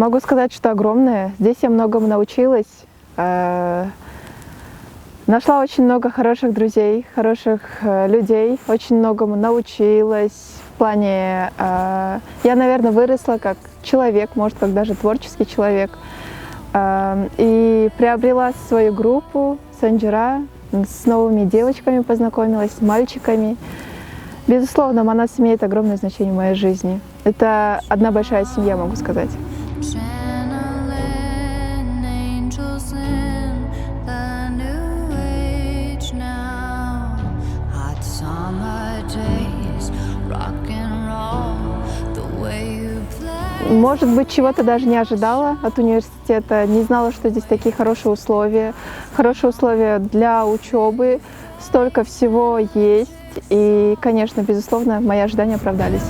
Могу сказать, что огромное. Здесь я многому научилась. Нашла очень много хороших друзей, хороших людей. Очень многому научилась. В плане, я, наверное, выросла как человек, может, как даже творческий человек. И приобрела свою группу Санджира, с новыми девочками познакомилась, с мальчиками. Безусловно, Манас имеет огромное значение в моей жизни. Это одна большая семья, могу сказать. Может быть, чего-то даже не ожидала от университета, не знала, что здесь такие хорошие условия для учебы, столько всего есть. И, конечно, безусловно, мои ожидания оправдались.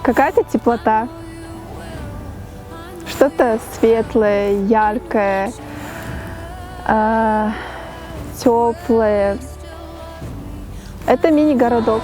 Какая-то теплота, что-то светлое, яркое, теплое. Это мини-городок.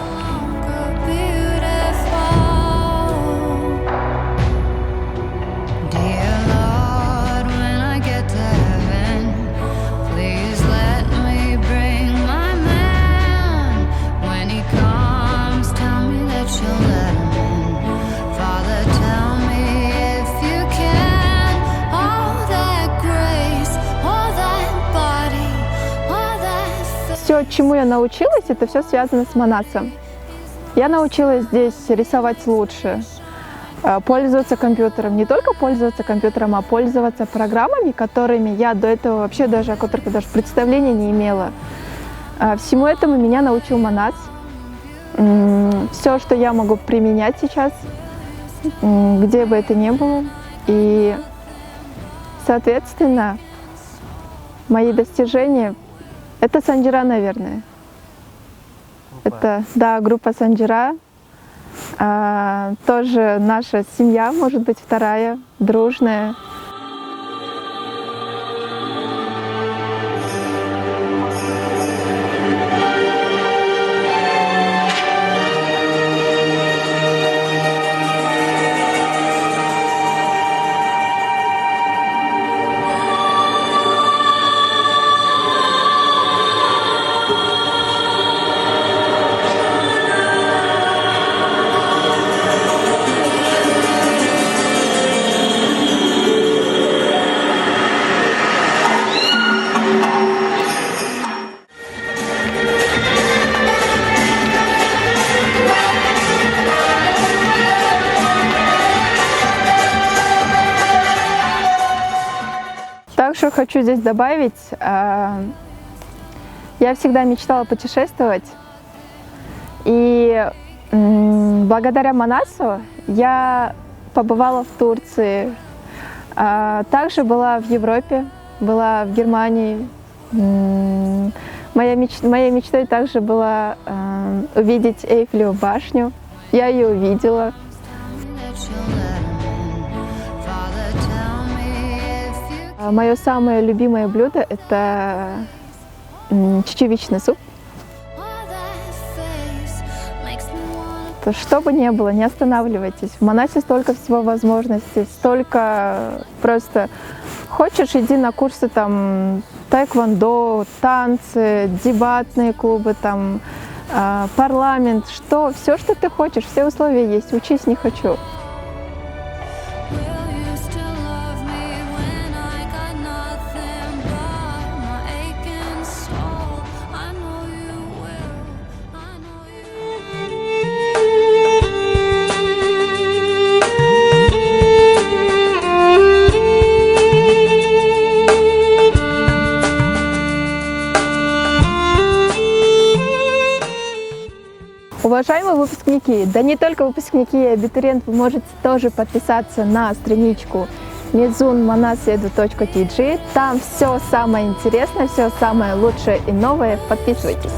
Все, чему я научилась, это все связано с Манасом. Я научилась здесь рисовать лучше, пользоваться компьютером. Не только пользоваться компьютером, а пользоваться программами, которыми я до этого вообще даже, о которых даже представления не имела. Всему этому меня научил Манас. Все, что я могу применять сейчас, где бы это ни было. И, соответственно, мои достижения — это Санджира, наверное. Это, да, группа Санджира. Тоже наша семья, может быть, вторая, дружная. Также хочу здесь добавить, я всегда мечтала путешествовать, и благодаря Манасу я побывала в Турции, также была в Европе, была в Германии. Моей мечтой также была увидеть Эйфелеву башню, я ее увидела. Мое самое любимое блюдо — это чечевичный суп. Что бы ни было, не останавливайтесь. В Манасе столько всего возможностей, столько просто... Хочешь, иди на курсы там таэквондо, танцы, дебатные клубы, там, парламент, все, что ты хочешь, все условия есть. Учись не хочу. Уважаемые выпускники, да не только выпускники и абитуриенты, вы можете тоже подписаться на страничку medzunmanasedu.tg. Там все самое интересное, все самое лучшее и новое. Подписывайтесь.